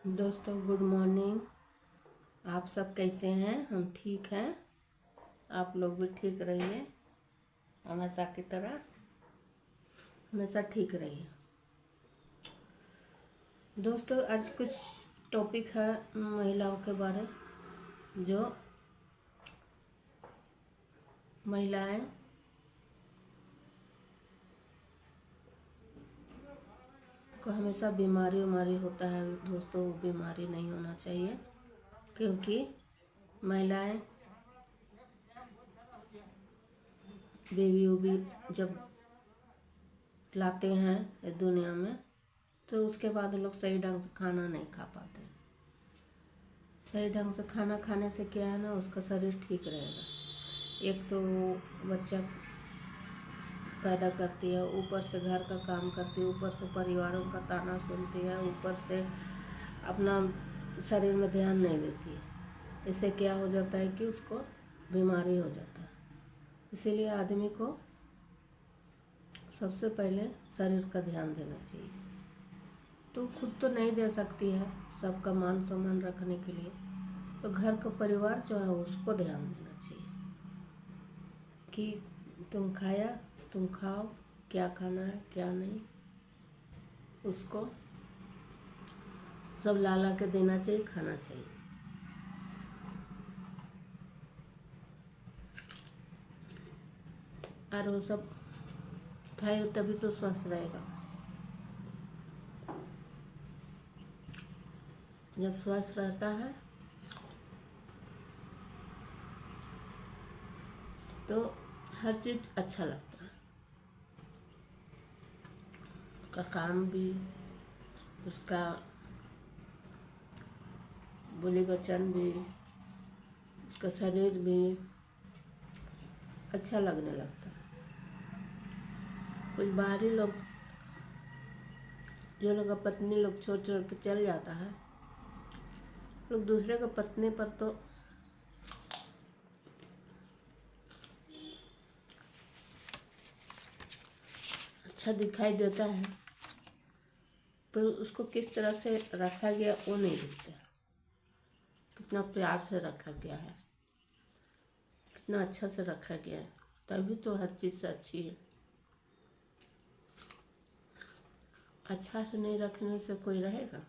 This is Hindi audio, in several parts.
दोस्तों गुड मॉर्निंग। आप सब कैसे हैं? हम ठीक हैं। आप लोग भी ठीक रहिए, हमेशा की तरह हमेशा ठीक रहिए। दोस्तों आज कुछ टॉपिक है महिलाओं के बारे, जो महिलाएं को हमेशा बीमारी होता है। दोस्तों वो बीमारी नहीं होना चाहिए, क्योंकि महिलाएं बेबी जब लाते हैं इस दुनिया में, तो उसके बाद लोग सही ढंग से खाना नहीं खा पाते। सही ढंग से खाना खाने से क्या है ना, उसका शरीर ठीक रहेगा। एक तो बच्चा पैदा करती है, ऊपर से घर का काम करती है, ऊपर से परिवारों का ताना सुनती है, ऊपर से अपना शरीर में ध्यान नहीं देती है। इससे क्या हो जाता है कि उसको बीमारी हो जाता है। इसीलिए आदमी को सबसे पहले शरीर का ध्यान देना चाहिए। तो खुद तो नहीं दे सकती है सबका मान सम्मान रखने के लिए, तो घर का परिवार जो है उसको ध्यान देना चाहिए कि तुम खाओ, क्या खाना है क्या नहीं, उसको सब ला के देना चाहिए, खाना चाहिए। और वो सब खाएगा तभी तो स्वस्थ रहेगा। जब स्वस्थ रहता है तो हर चीज़ अच्छा लगता है। उसका काम भी, उसका बोली वचन भी, उसका शरीर भी अच्छा लगने लगता है। कुछ बाहरी लोग, जो लोग पत्नी लोग छोड़ छोड़ के चल जाता है, लोग दूसरे का पत्नी पर तो अच्छा दिखाई देता है, पर उसको किस तरह से रखा गया वो नहीं दिखता। कितना प्यार से रखा गया है, कितना अच्छा से रखा गया है, तभी तो हर चीज़ से अच्छी है। अच्छा से नहीं रखने से कोई रहेगा?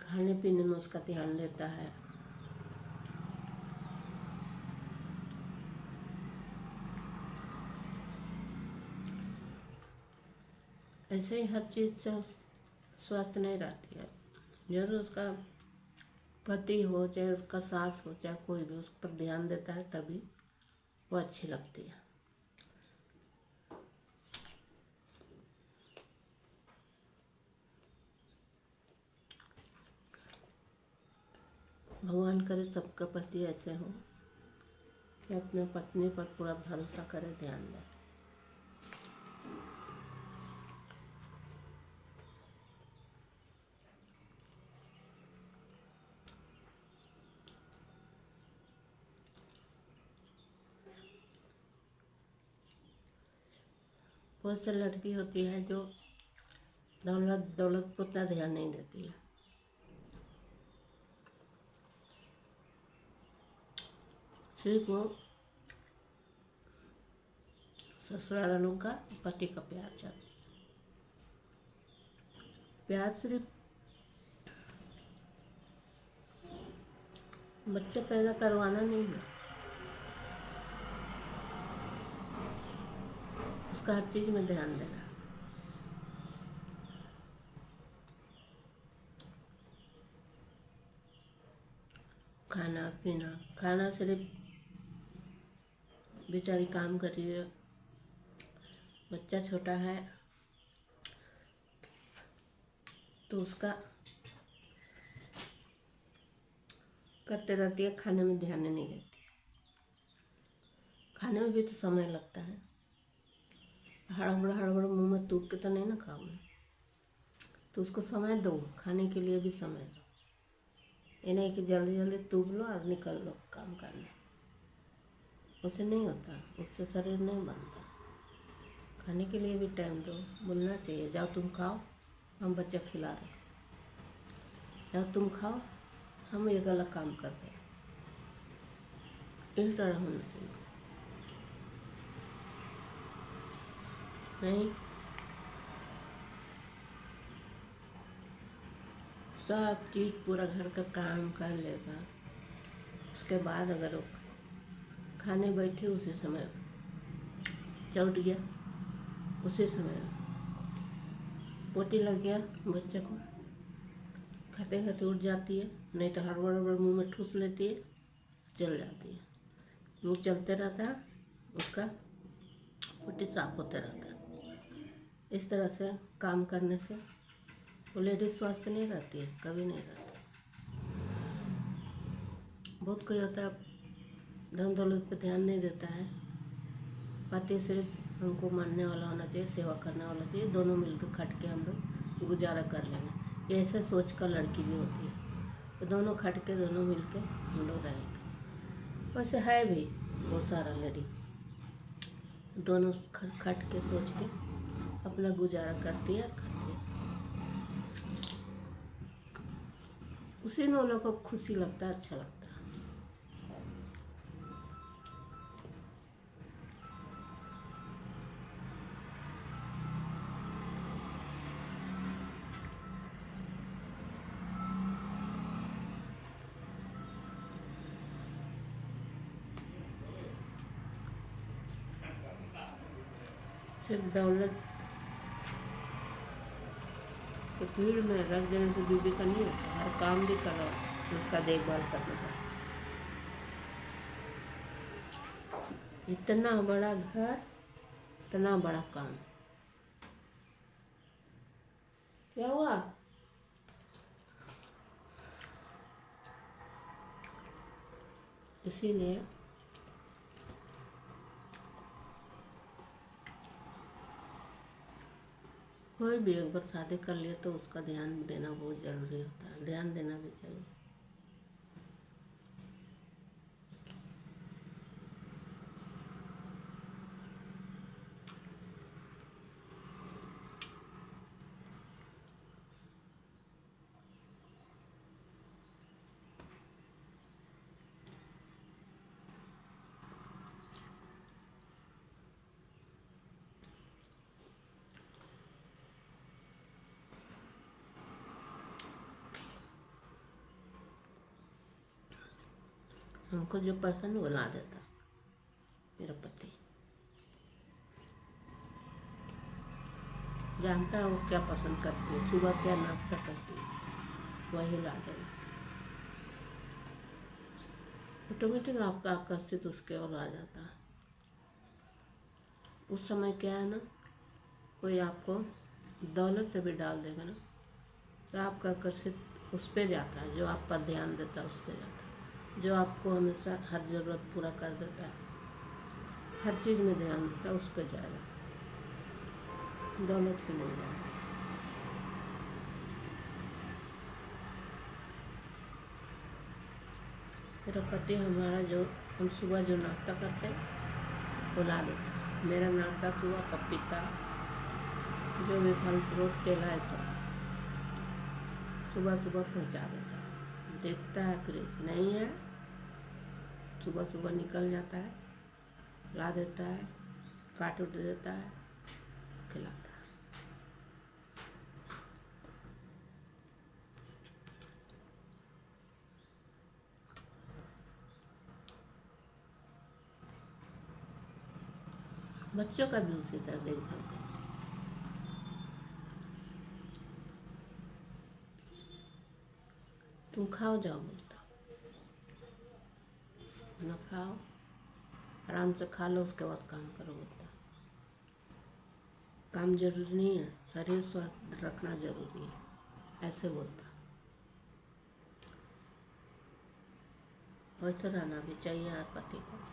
खाने पीने में उसका ध्यान देता है, ऐसे ही हर चीज़ से स्वस्थ नहीं रहती है। जरूर उसका पति हो, चाहे उसका सास हो, चाहे कोई भी उस पर ध्यान देता है, तभी वो अच्छी लगती है। भगवान करे सबका पति ऐसे हो कि अपने पत्नी पर पूरा भरोसा करे, ध्यान दे। बहुत सी लड़की होती है जो दौलत दौलत पर उतना ध्यान नहीं देती है। सिर्फ वो ससुरालों का पति का प्यार चाहती है। प्यार सिर्फ बच्चे पैदा करवाना नहीं है, उसका हर चीज़ में ध्यान देना। खाना पीना, खाना सिर्फ बेचारी काम कर रही है, बच्चा छोटा है तो उसका करते रहती है, खाने में ध्यान नहीं देती। खाने में भी तो समय लगता है। हड़बड़ मुंह में तूप के तो नहीं ना खाओगे, तो उसको समय दो, खाने के लिए भी समय दो। ये नहीं कि जल्दी जल्दी तूप लो और निकल लो काम करने, उससे नहीं होता, उससे शरीर नहीं बनता। खाने के लिए भी टाइम दो, बोलना चाहिए जाओ तुम खाओ, हम बच्चा खिला रहे, जाओ तुम खाओ, हम एक अलग काम कर रहे हैं। इस तरह होना चाहिए। नहीं, सब चीज़ पूरा घर का काम कर लेगा, उसके बाद अगर वो खाने बैठे उसी समय चौट गया, उसी समय पोटी लग गया बच्चे को, खाते खाते उठ जाती है, नहीं तो हड़बड़ हड़बड़ मुँह में ठूस लेती है, चल जाती है, मुँह चलते रहता है, उसका पोटी साफ होते रहता है। इस तरह से काम करने से वो लेडीज स्वस्थ नहीं रहती है, कभी नहीं रहती। बहुत कोई होता है धन दौलत पे ध्यान नहीं देता है, पति सिर्फ हमको मानने वाला होना चाहिए, सेवा करने वाला चाहिए, दोनों मिलकर खट के हम लोग गुजारा कर लेंगे, ये ऐसे सोच कर लड़की भी होती है, तो दोनों खट के दोनों मिल के हम लोग रहेंगे। वैसे है भी बहुत सारा लेडी दोनों खट के सोच के अपना गुजारा करती है, खाती है, उसी में उन लोग को खुशी लगता है, अच्छा लगता है। सिर्फ दौलत की भीड़ में रख देने से बीबी का नहीं होता, हर काम भी करो, उसका देखभाल करना पड़ता। जितना बड़ा घर उतना बड़ा काम। क्या हुआ? इसीलिए कोई भी एक बार शादी कर लिया तो उसका ध्यान देना बहुत ज़रूरी होता है, ध्यान देना भी चाहिए। हमको जो पसंद वो ला देता मेरा पति, जानता है वो क्या पसंद करती है, सुबह क्या नाश्ता करती है, वही ला देगा। ऑटोमेटिक आपका आकर्षित उसके ओर आ जाता है। उस समय क्या है ना, कोई आपको दौलत से भी डाल देगा ना, तो आपका आकर्षित उस पर जाता है, जो आप पर ध्यान देता है उस पर जाता है, जो आपको हमेशा हर ज़रूरत पूरा कर देता है, हर चीज़ में ध्यान देता है, उस पर जाएगा, दौलत पे नहीं जाएगा। मेरा पति हमारा जो हम सुबह जो नाश्ता करते हैं वो ला देता है। मेरा नाश्ता सुबह पपीता, जो भी फल फ्रूट, केला है, सब सुबह सुबह पहुंचा देता है। देखता है फ्रिज नहीं है, सुबह सुबह निकल जाता है, ला देता है, काट उट देता है, खिलाता है। बच्चों का भी उसी तरह देखभाल करता है। तुम खाओ जाओ बोलता, न खाओ, आराम से खा लो, उसके बाद काम करो बोलता। काम जरूरी नहीं है, शरीर स्वस्थ रखना जरूरी है, ऐसे बोलता। वैसे रहना भी चाहिए हर पति को।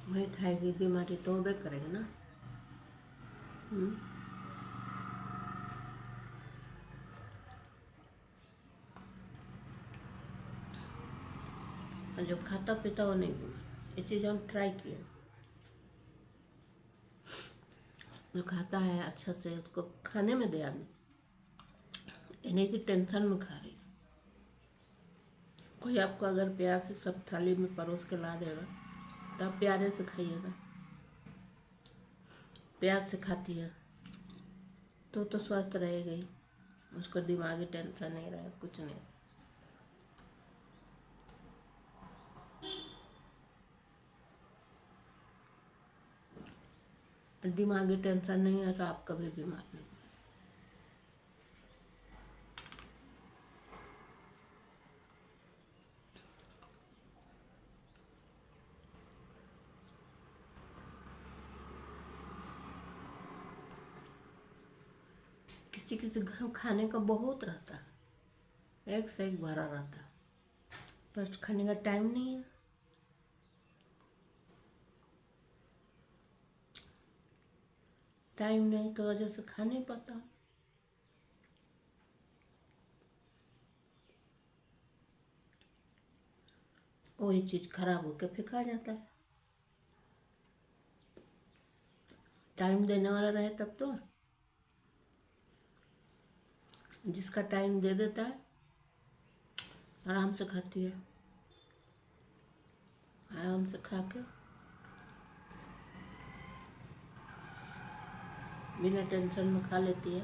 वही खाएगी, बीमारी तो होबे करेगी ना। हम्म। और जो खाता पीता वो नहीं बीमार। ये चीज़ हम ट्राई किए। जो खाता है अच्छा से उसको खाने में ध्यान दें, ये नहीं कि टेंशन में खा रही। कोई आपको अगर प्यार से सब थाली में परोस के ला देगा तो आप प्यारे से खाइएगा। प्यार से खाती है तो स्वस्थ रहेगा ही, उसको दिमागी टेंशन नहीं रहे, कुछ नहीं। दिमागी टेंशन नहीं है तो आप कभी बीमार नहीं। किसी किसी घर में खाने का बहुत रहता है, एक से एक भरा रहता है, पर खाने का टाइम नहीं है। टाइम नहीं की वजह से खा नहीं पाता। वही चीज़ खराब होकर फेंका जाता है। टाइम देने वाला रहे तब तो, जिसका टाइम दे देता है आराम से खाती है, आराम से खा के बिना टेंशन में खा लेती है।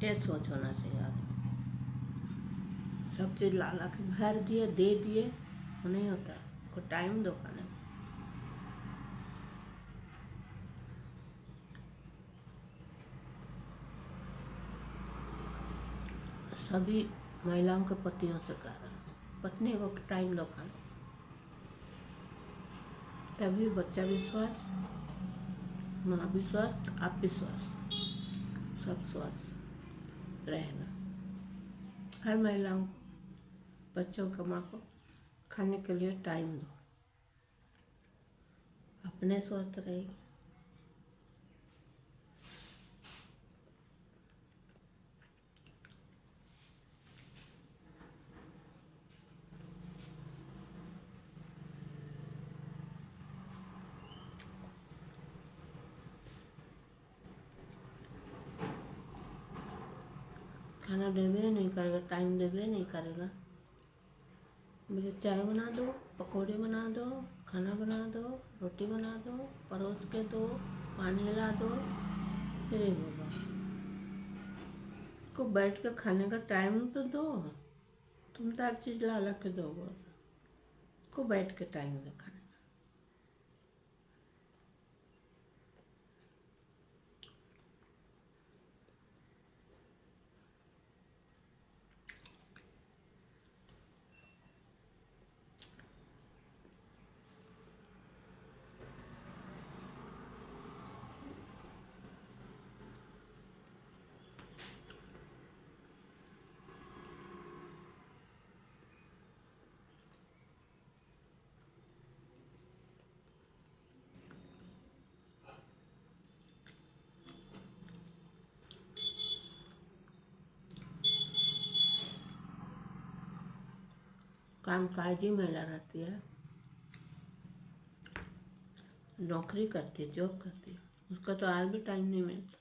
ये सोच होना चाहिए आदमी। सब चीज़ ला ला के भर दिए, दे दिए, वो नहीं होता। को टाइम दो खाने में। सभी महिलाओं के पतियों से कह रहा हूँ, पत्नी को टाइम दो खाने, तभी बच्चा भी स्वस्थ, माँ भी स्वस्थ, आप भी स्वस्थ, सब स्वस्थ रहेगा। हर महिलाओं को, बच्चों का, माँ को खाने के लिए टाइम दो, अपने स्वस्थ रहेगी। खाना देवे नहीं करेगा, टाइम देवे नहीं करेगा। मुझे चाय बना दो, पकौड़े बना दो, खाना बना दो, रोटी बना दो, परोस के दो, पानी ला दो, अरे बाबा को बैठ के खाने का टाइम तो दो। तुम तो हर चीज़ ला ला के दो, को बैठ के टाइम दो खाने। कामकाजी महिला रहती है, नौकरी करती है, जॉब करती है, उसका तो आज भी टाइम नहीं मिलता,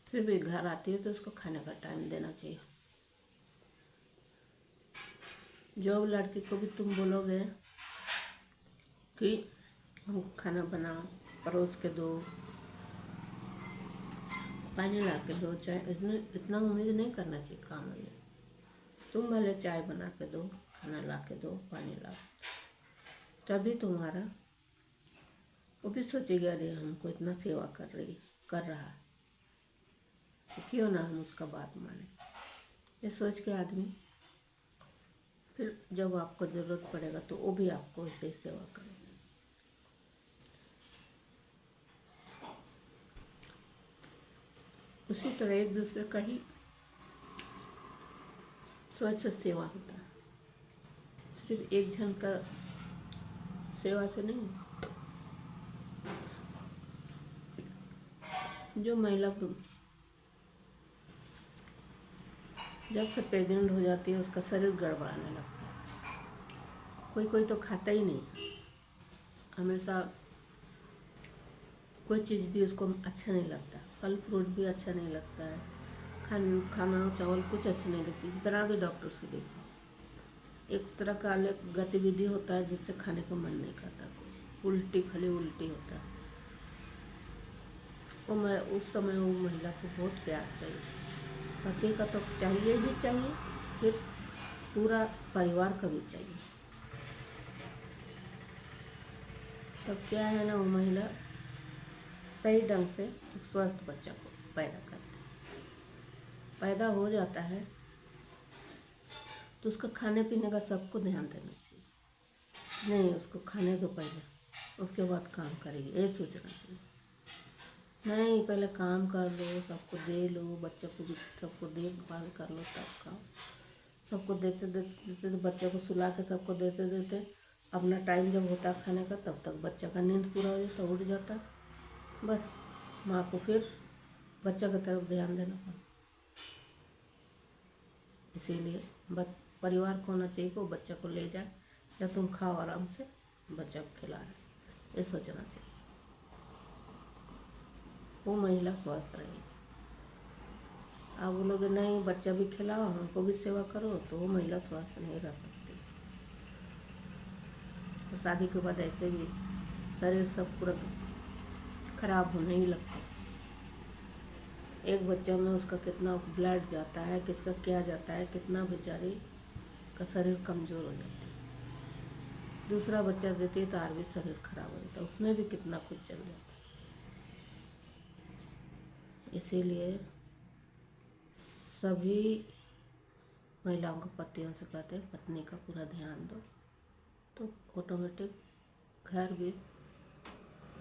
फिर भी घर आती है तो उसको खाने का टाइम देना चाहिए। जॉब लड़की को भी तुम बोलोगे कि हमको खाना बनाओ, परोस के दो, पानी ला के दो, चाय, इतना उम्मीद नहीं करना चाहिए काम में। तुम भले चाय बना के दो, खाना ला के दो, पानी ला के, तभी तुम्हारा वो भी सोचेगा अरे हमको इतना सेवा कर रहा है, तो क्यों ना हम उसका बात माने। ये सोच के आदमी फिर जब आपको ज़रूरत पड़ेगा तो वो भी आपको ऐसे ही सेवा करेगा। उसी तरह एक दूसरे का ही स्वच्छ सेवा होता है। सिर्फ एक जन का सेवा से नहीं, जो महिला जब से प्रेग्नेंट हो जाती है उसका शरीर गड़बड़ाने लगता है। कोई कोई तो खाता ही नहीं, हमेशा कोई चीज़ भी उसको अच्छा नहीं लगता, फल फ्रूट भी अच्छा नहीं लगता है, खाना चावल कुछ अच्छा नहीं लगती। जितना भी डॉक्टर से देखो, एक तरह का अलग गतिविधि होता है जिससे खाने का मन नहीं करता, कुछ उल्टी खाली उल्टी होता है। उस समय वो महिला को बहुत प्यार चाहिए, पति का तो चाहिए ही चाहिए, फिर पूरा परिवार का भी चाहिए। तब क्या है ना, वो महिला सही ढंग से एक स्वस्थ बच्चा को पैदा करती है। पैदा हो जाता है तो उसका खाने पीने का सबको ध्यान देना चाहिए। नहीं, उसको खाने दो पहले, उसके बाद काम करेगी, ये सोचना चाहिए। नहीं, पहले काम कर लो, सबको दे लो, बच्चे को भी सबको देखभाल कर लो, तब खाओ। सबको देते देते देते बच्चे को सुला के सबको देते देते अपना टाइम जब होता है खाने का, तब तक बच्चा का नींद पूरा हो जाता, उठ जाता। बस माँ को फिर बच्चा की तरफ ध्यान देना पड़ता। इसीलिए परिवार को होना चाहिए कि वो बच्चा को ले जाए, या तुम खाओ आराम से, बच्चा को खिला रहे, ये सोचना चाहिए। वो महिला स्वस्थ रहेगी। आप बोलोगे नहीं बच्चा भी खिलाओ, हमको भी सेवा करो, तो वो महिला स्वस्थ नहीं रह सकती। तो शादी के बाद ऐसे भी शरीर सब पूरा खराब होने ही लगता है। एक बच्चा में उसका कितना ब्लड जाता है, किसका क्या जाता है, कितना बेचारी का शरीर कमज़ोर हो जाता है। दूसरा बच्चा देती है तो और भी शरीर खराब हो जाता है, उसमें भी कितना कुछ चल जाता है। इसीलिए सभी महिलाओं को पतियों से कहते हैं पत्नी का पूरा ध्यान दो, तो ऑटोमेटिक घर भी,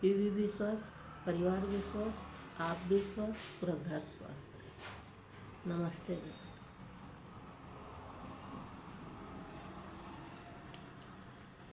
बीवी भी स्वस्थ, परिवार भी स्वस्थ, आप भी स्वस्थ, पूरा घर स्वस्थ रहे। नमस्ते दोस्तों।